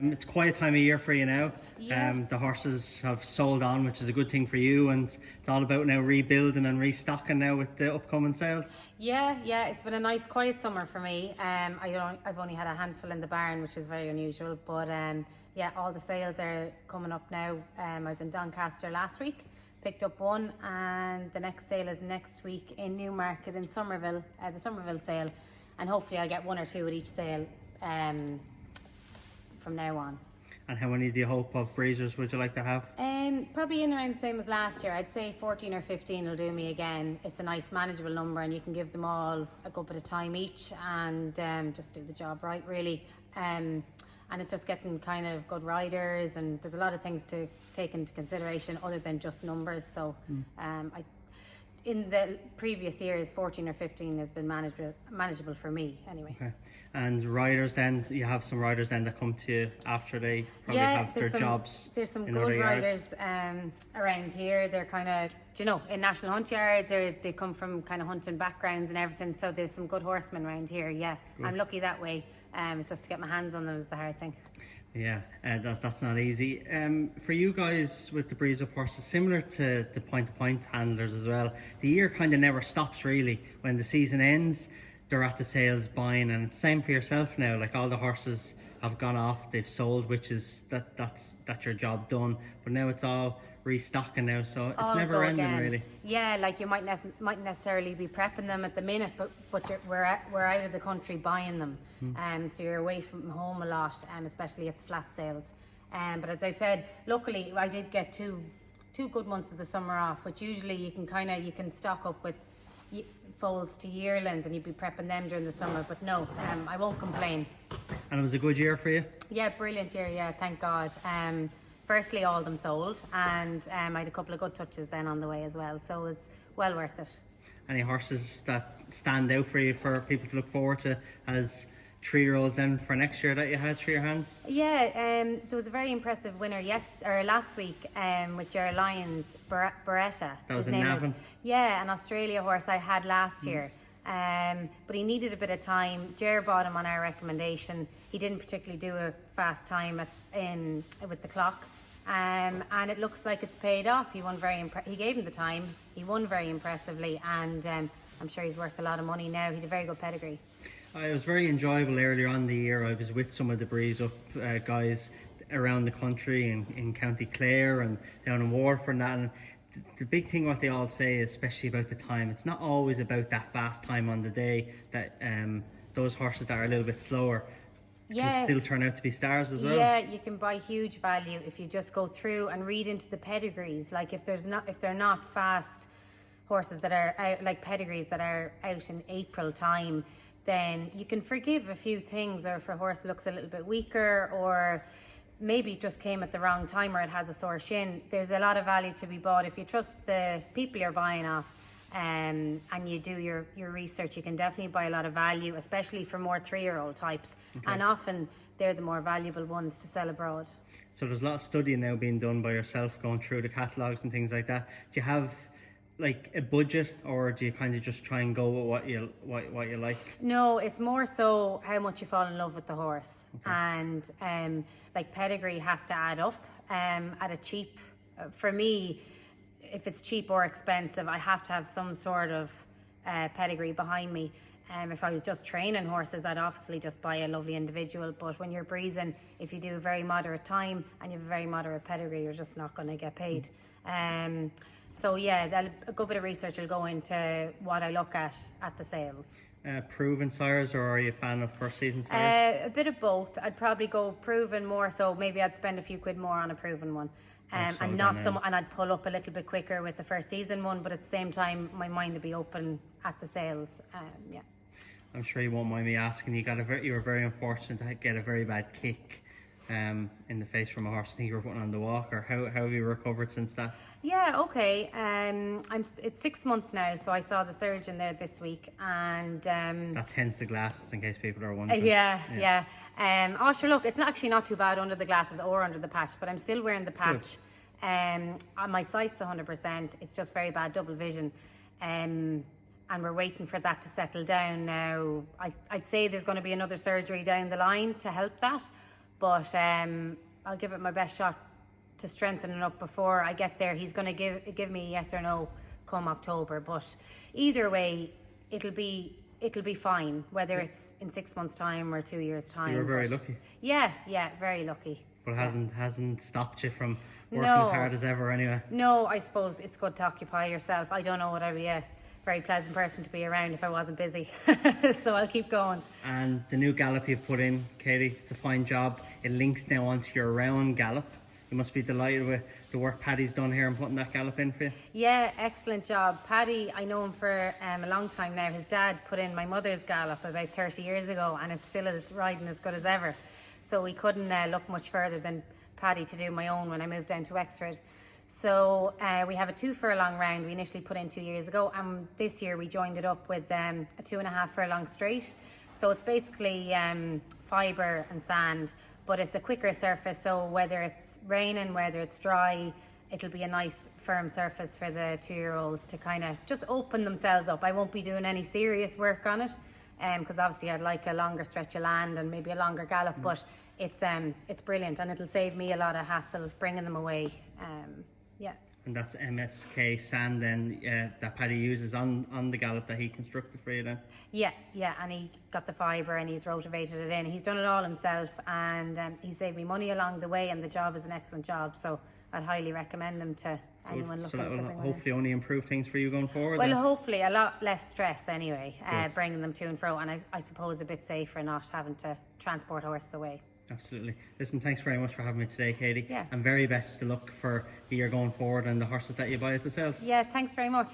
It's quite a time of year for you now. Yeah. The horses have sold on, which is a good thing for you, and it's all about now rebuilding and restocking now with the upcoming sales. Yeah, it's been a nice quiet summer for me. I've only had a handful in the barn, which is very unusual, but yeah, all the sales are coming up now. I was in Doncaster last week, picked up one, and the next sale is next week in Newmarket in Somerville, the Somerville sale, and hopefully I'll get one or two at each sale from now on. And how many do you hope of breezers would you like to have? Probably in around the same as last year. I'd say 14 or 15 will do me again. It's a nice manageable number, and you can give them all a good bit of time each, and just do the job right, really. And it's just getting kind of good riders, and there's a lot of things to take into consideration other than just numbers. So in the previous years, 14 or 15 has been manageable for me anyway. Okay. And riders then, you have some riders then that come to you after they probably have their jobs. There's some in good riders around here. They're kind of, in national hunt yards, or they come from kind of hunting backgrounds and everything. So there's some good horsemen around here. Yeah, good. I'm lucky that way. It's just to get my hands on them is the hard thing. Yeah, that's not easy. For you guys with the breeze up horses, similar to the point-to-point handlers as well, the year kind of never stops really. When the season ends, they're at the sales buying, and it's same for yourself now. Like all the horses have gone off, they've sold, which is that's your job done. But now it's all restocking now, so it's never ending really. Yeah, like you might necessarily be prepping them at the minute, but we're out of the country buying them, so you're away from home a lot, especially at the flat sales. But as I said, luckily I did get two good months of the summer off, which usually you can stock up with foals to yearlings, and you'd be prepping them during the summer. But no, I won't complain. And it was a good year for you? Yeah, brilliant year. Yeah, thank God. Firstly, all of them sold, and I had a couple of good touches then on the way as well, so it was well worth it. Any horses that stand out for you for people to look forward to as 3-year-olds then for next year that you had through your hands? Yeah, there was a very impressive winner last week with your Lions, Beretta. That was in Navan? Yeah, an Australia horse I had last year. But he needed a bit of time. Ger bought him on our recommendation. He didn't particularly do a fast time with the clock. And it looks like it's paid off. He won he gave him the time. He won very impressively, and I'm sure he's worth a lot of money now. He had a very good pedigree. It was very enjoyable earlier on in the year. I was with some of the breeze up guys around the country in County Clare and down in Waterford and that. And the big thing what they all say, especially about the time, it's not always about that fast time on the day. That those horses that are a little bit slower can still turn out to be stars as well. Yeah, you can buy huge value if you just go through and read into the pedigrees. Like if they're not fast horses that are out, like pedigrees that are out in April time, then you can forgive a few things. Or if a horse looks a little bit weaker, or maybe it just came at the wrong time, or it has a sore shin, there's a lot of value to be bought. If you trust the people you're buying off, and you do your research, you can definitely buy a lot of value, especially for more 3-year-old types. Okay. And often they're the more valuable ones to sell abroad. So there's a lot of studying now being done by yourself, going through the catalogues and things like that. Do you have like a budget, or do you kind of just try and go with what you like? No, it's more so how much you fall in love with the horse. Okay. And like pedigree has to add up at a cheap, for me, if it's cheap or expensive, I have to have some sort of pedigree behind me. If I was just training horses, I'd obviously just buy a lovely individual. But when you're breezing, if you do a very moderate time and you have a very moderate pedigree, you're just not going to get paid. So yeah, a good bit of research will go into what I look at the sales. Proven sires, or are you a fan of first season sires? A bit of both. I'd probably go proven more, so maybe I'd spend a few quid more on a proven one. And I'd pull up a little bit quicker with the first season one, but at the same time my mind would be open at the sales. Yeah. I'm sure you won't mind me asking, you were very unfortunate to get a very bad kick in the face from a horse. I think you were putting on the walker. How have you recovered since that? Yeah, okay. It's 6 months now, so I saw the surgeon there this week, and that's hence the glasses, in case people are wondering. Yeah. Sure, look, it's actually not too bad under the glasses or under the patch, but I'm still wearing the patch. My sight's 100%. It's just very bad double vision, and we're waiting for that to settle down now. I'd say there's going to be another surgery down the line to help that, but I'll give it my best shot to strengthen it up before I get there. He's going to give me a yes or no come October, but either way, it'll be fine, whether it's in 6 months' time or 2 years' time. You were very lucky. Yeah, very lucky. But hasn't stopped you from working No. as hard as ever anyway. No, I suppose it's good to occupy yourself. I don't know what I'd be a very pleasant person to be around if I wasn't busy. So I'll keep going. And the new gallop you've put in, Katie, it's a fine job. It links now onto your round gallop. You must be delighted with the work Paddy's done here and putting that gallop in for you. Yeah, excellent job. Paddy, I know him for a long time now. His dad put in my mother's gallop about 30 years ago, and it's still riding as good as ever. So we couldn't look much further than Paddy to do my own when I moved down to Wexford. So we have a 2 furlong round we initially put in 2 years ago, and this year we joined it up with a 2.5 furlong straight. So it's basically fibre and sand, but it's a quicker surface, so whether it's raining, whether it's dry, it'll be a nice firm surface for the 2-year-olds to kind of just open themselves up. I won't be doing any serious work on it, because obviously I'd like a longer stretch of land and maybe a longer gallop, but it's brilliant, and it'll save me a lot of hassle bringing them away. Yeah. And that's MSK sand then that Paddy uses on the gallop that he constructed for you then? Yeah, and he got the fibre and he's rotivated it in. He's done it all himself, and he saved me money along the way, and the job is an excellent job, so I'd highly recommend him to anyone looking so that to will bring hopefully only improve things for you going forward. Well, then? hopefully a lot less stress anyway, bringing them to and fro, and I suppose a bit safer not having to transport a horse away. Absolutely. Listen, thanks very much for having me today, Katie. Yeah. And very best of luck for the year going forward and the horses that you buy at the sales. Yeah, thanks very much.